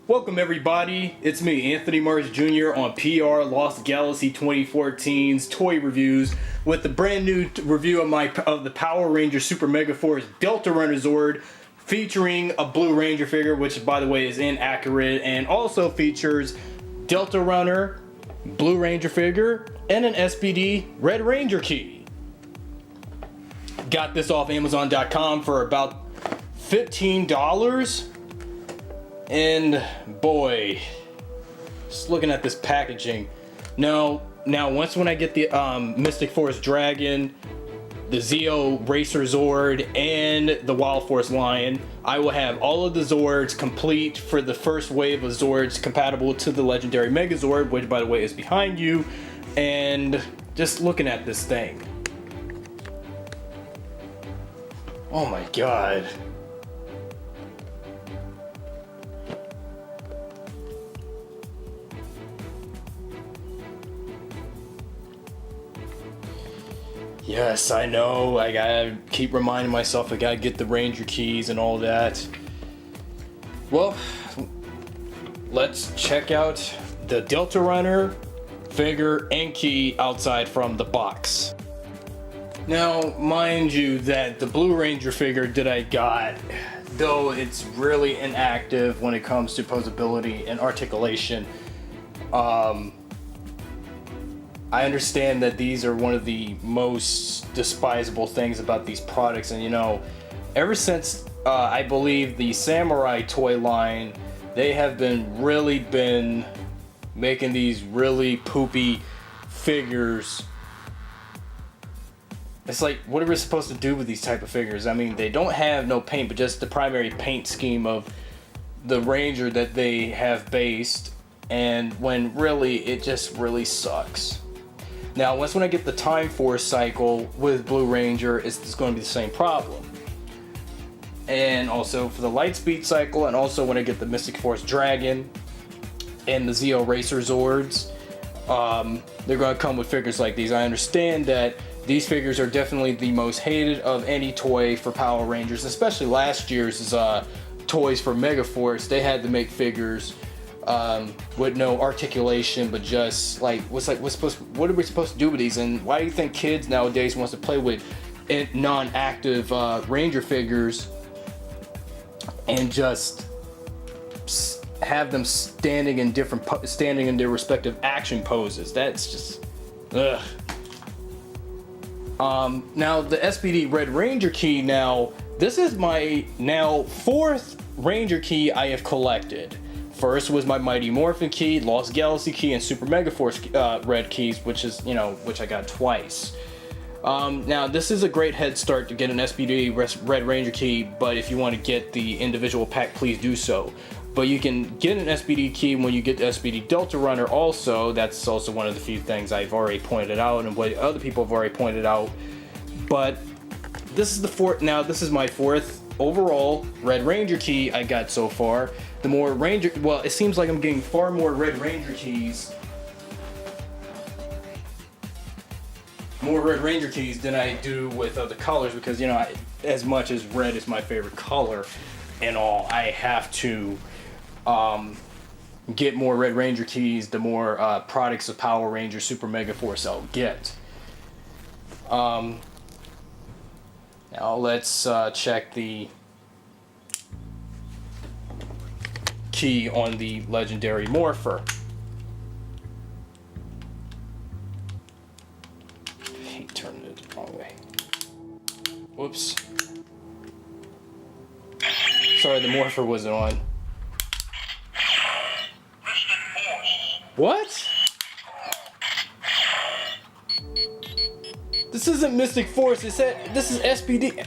Welcome everybody, it's me, Anthony.marshjr on PRLostGalaxy2014's toy reviews with the brand new review of the Power Rangers Super Megaforce Delta Runner Zord, featuring a Blue Ranger figure, which by the way is inaccurate, and also features Delta Runner, Blue Ranger figure, and an SPD Red Ranger key. Got this off Amazon.com for about $15. And boy, just looking at this packaging. Now once when I get the Mystic Force Dragon, the Zeo Racer Zord, and the Wild Force Lion, I will have all of the Zords complete for the first wave of Zords compatible to the legendary Megazord, which by the way is behind you. And just looking at this thing, oh my god. Yes, I know, I gotta keep reminding myself I gotta get the Ranger keys and all that. Well, let's check out the Delta Runner figure and key outside from the box. Now, mind you that the Blue Ranger figure that I got, though it's really inactive when it comes to posability and articulation, I understand that these are one of the most despisable things about these products, and you know, ever since I believe the Samurai toy line, they have really been making these really poopy figures. It's like, what are we supposed to do with these type of figures? I mean, they don't have no paint, but just the primary paint scheme of the Ranger that they have based, and when really it just really sucks. Now, when I get the Time Force cycle with Blue Ranger, it's going to be the same problem. And also for the Lightspeed cycle, and also when I get the Mystic Force Dragon and the Zeo Racer Zords, they're going to come with figures like these. I understand that these figures are definitely the most hated of any toy for Power Rangers, especially last year's toys for Megaforce. They had to make figures with no articulation, but just like what are we supposed to do with these? And why do you think kids nowadays wants to play with non-active Ranger figures and just have them standing in their respective action poses? That's just ugh. Now the SPD Red Ranger key. Now this is my fourth Ranger key I have collected. First was my Mighty Morphin key, Lost Galaxy key, and Super Megaforce Red keys, which I got twice. Now this is a great head start to get an SPD Red Ranger key, but if you want to get the individual pack, please do so. But you can get an SPD key when you get the SPD Delta Runner also. That's also one of the few things I've already pointed out and what other people have already pointed out. But this is the fourth. Now this is my fourth overall Red Ranger key I got so far. The more Ranger, well, it seems like I'm getting far more Red Ranger keys. More Red Ranger keys than I do with other colors, because you know, as much as red is my favorite color and all, I have to get more Red Ranger keys the more products of Power Rangers Super Megaforce I'll get. Now let's check the key on the legendary Morpher. I hate turning it the wrong way. Whoops. Sorry, the Morpher wasn't on. What? This isn't Mystic Force. It said this is SPD.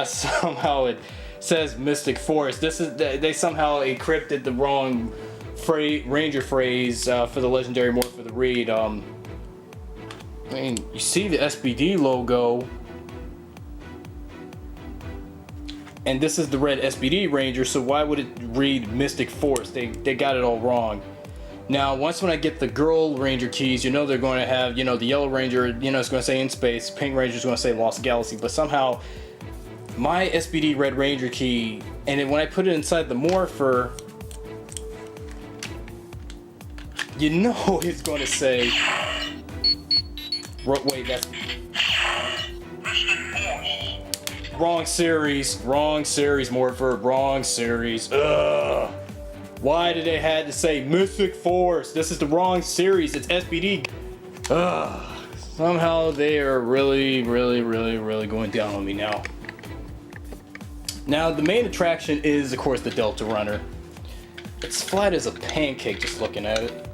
Somehow it says Mystic Force. They somehow encrypted the wrong Ranger phrase for the legendary Morpher to read. I mean, you see the SPD logo. And this is the red SPD Ranger, so why would it read Mystic Force? They got it all wrong. Now, once when I get the girl Ranger keys, you know they're going to have, you know, the yellow Ranger, you know, it's going to say In Space, pink Ranger is going to say Lost Galaxy, but somehow my SPD Red Ranger key, and then when I put it inside the Morpher, you know it's going to say, wait, that's wrong series, Morpher, wrong series. Ugh. Why did they had to say Mystic Force? This is the wrong series. It's SPD. Ugh. Somehow they are really going down on me now. Now the main attraction is, of course, the Delta Runner. It's flat as a pancake just looking at it.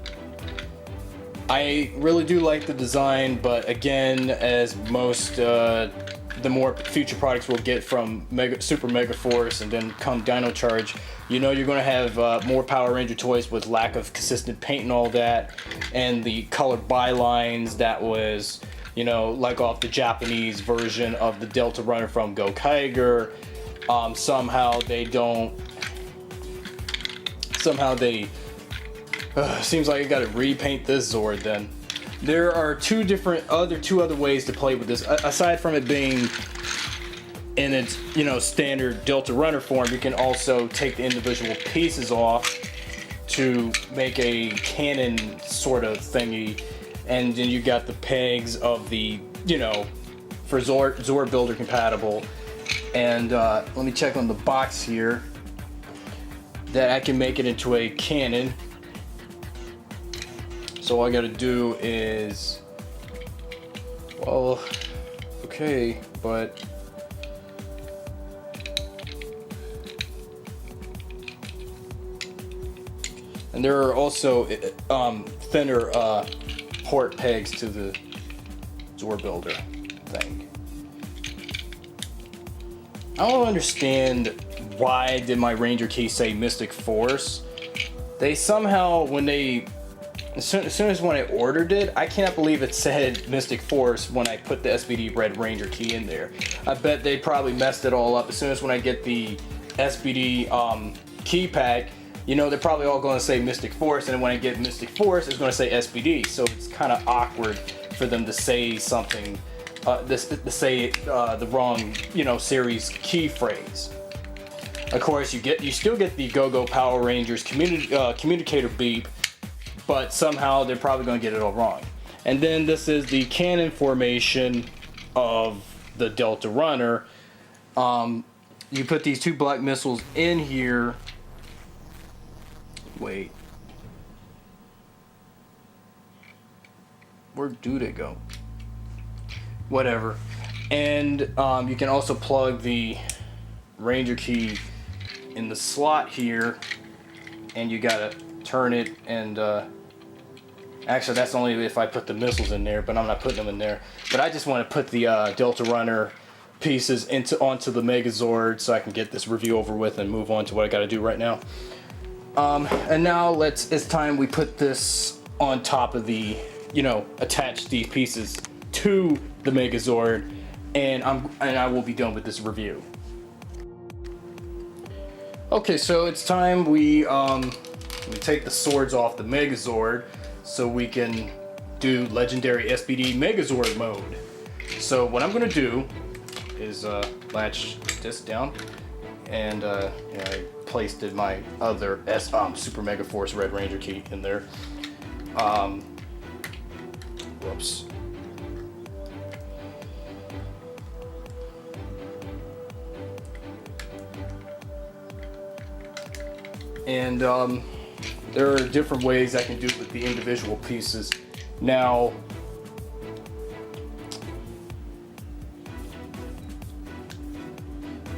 I really do like the design, but again, as most the more future products we'll get from Super Megaforce and then come Dino Charge, you know you're going to have more Power Ranger toys with lack of consistent paint and all that, and the color bylines that was, you know, like off the Japanese version of the Delta Runner from Go Kiger. Somehow seems like I got to repaint this Zord then. There are two other ways to play with this. Aside from it being in its, you know, standard Delta Runner form, you can also take the individual pieces off to make a cannon sort of thingy, and then you got the pegs of the, you know, for Zord Builder compatible. And let me check on the box here that I can make it into a cannon. So all I gotta do is, well, okay, but and there are also thinner port pegs to the Zord Builder thing. I don't understand why did my Ranger key say Mystic Force. They somehow, when they as soon as when I ordered it, I cannot believe it said Mystic Force when I put the SPD Red Ranger key in there. I bet they probably messed it all up. As soon as when I get the SPD key pack, you know, they're probably all going to say Mystic Force, and then when I get Mystic Force, it's going to say SPD. So it's kind of awkward for them to say something, the wrong, you know, series key phrase. Of course, you still get the Go-Go Power Rangers communicator beep, but somehow they're probably going to get it all wrong. And then this is the cannon formation of the Delta Runner. You put these two black missiles in here. Wait. Where do they go? Whatever. And you can also plug the Ranger key in the slot here, and you gotta turn it, and actually that's only if I put the missiles in there, but I'm not putting them in there. But I just want to put the Delta Runner pieces onto the Megazord so I can get this review over with and move on to what I gotta do right now. And now it's time we put this on top of the, you know, attach these pieces to the Megazord, and I will be done with this review. Okay, so it's time we take the swords off the Megazord so we can do legendary SPD Megazord mode. So what I'm gonna do is latch this down, and I placed my other Super Megaforce Red Ranger key in there. Whoops. And there are different ways I can do it with the individual pieces. Now,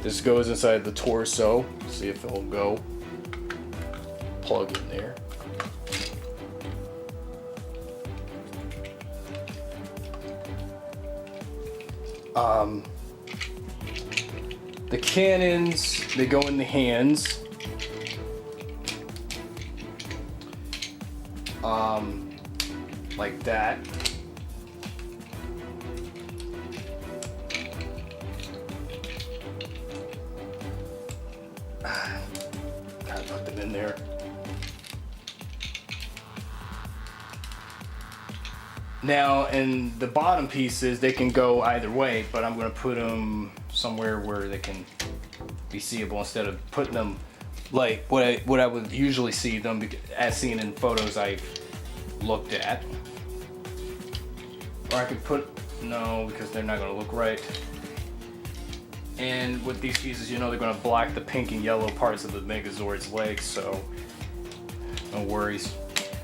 this goes inside the torso. See if it'll go. Plug in there. The cannons, they go in the hands. Like that. Gotta put them in there. Now, in the bottom pieces, they can go either way, but I'm gonna put them somewhere where they can be seeable instead of putting them like what I would usually see them as seen in photos I've looked at. Or I could put, no, because they're not gonna look right. And with these pieces, you know they're gonna block the pink and yellow parts of the Megazord's legs, so no worries.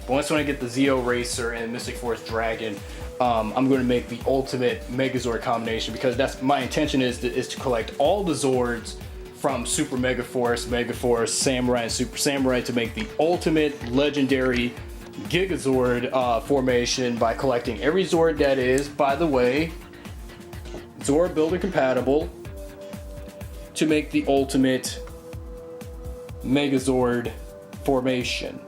But once when I get the Zeo Racer and Mystic Force Dragon, I'm going to make the ultimate Megazord combination, because that's my intention is to collect all the Zords from Super Megaforce, Megaforce, Samurai, and Super Samurai to make the ultimate legendary Gigazord formation by collecting every Zord that is, by the way, Zord Builder compatible, to make the ultimate Megazord formation.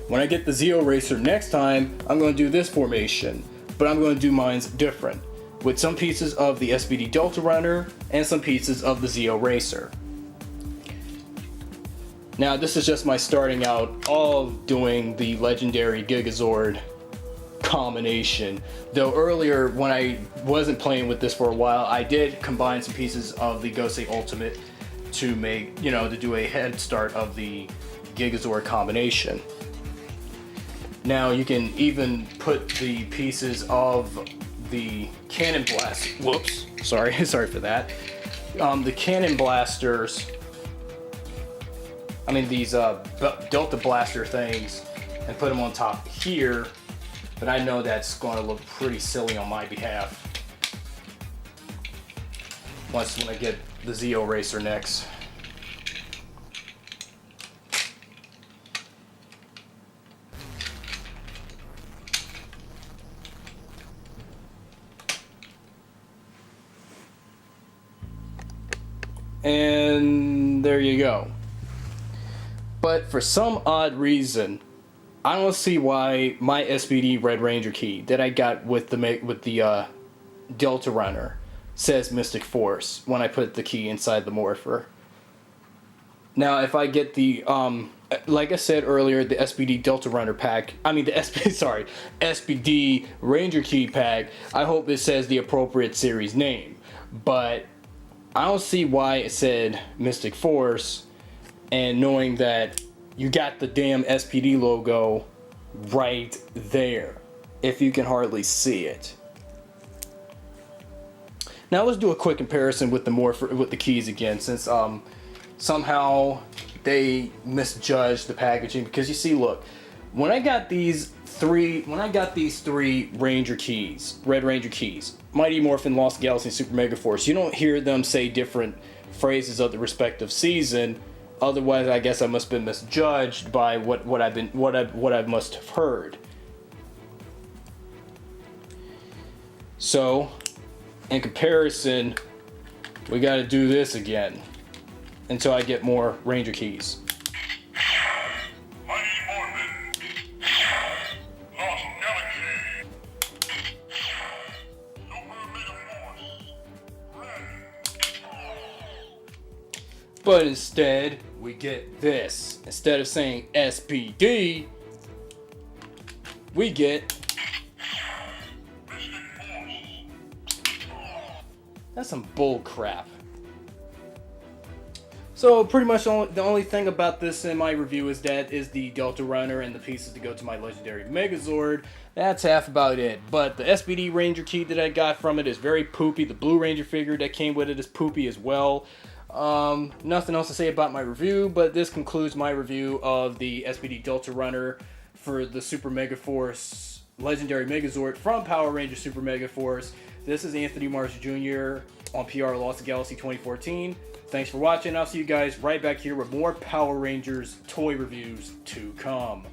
When I get the Zeo Racer next time, I'm going to do this formation, but I'm going to do mine different, with some pieces of the SPD Delta Runner and some pieces of the Zeo Racer. Now this is just my starting out of doing the legendary Gigazord combination. Though earlier when I wasn't playing with this for a while, I did combine some pieces of the Gosei Ultimate to make, you know, to do a head start of the Gigazord combination. Now you can even put the pieces of the Cannon Blast, whoops, sorry for that. The Cannon Blasters, I mean these Delta Blaster things, and put them on top here, but I know that's going to look pretty silly on my behalf when I get the Zeo Racer next. And there you go. But for some odd reason, I don't see why my SPD Red Ranger key that I got with the Delta Runner says Mystic Force when I put the key inside the Morpher. Now, if I get the like I said earlier, the SPD Delta Runner pack, I mean the SPD Ranger key pack, I hope it says the appropriate series name, but I don't see why it said Mystic Force, and knowing that you got the damn SPD logo right there, if you can hardly see it. Now let's do a quick comparison with the Morpher, with the keys again, since somehow they misjudged the packaging, because you see, look, when I got these three Ranger keys, Red Ranger keys, Mighty Morphin, Lost Galaxy, Super Megaforce, you don't hear them say different phrases of the respective season. Otherwise, I guess I must have been misjudged by what I must have heard. So, in comparison, we got to do this again until I get more Ranger keys. But instead, we get this. Instead of saying SPD, we get... That's some bull crap. So pretty much the only thing about this in my review is the Delta Runner and the pieces to go to my legendary Megazord. That's half about it. But the SPD Ranger key that I got from it is very poopy. The Blue Ranger figure that came with it is poopy as well. Nothing else to say about my review, but this concludes my review of the SPD Delta Runner for the Super Megaforce Legendary Megazord from Power Rangers Super Megaforce. This is Anthony Marsh Jr. on PRLostGalaxy2014. Thanks for watching. I'll see you guys right back here with more Power Rangers toy reviews to come.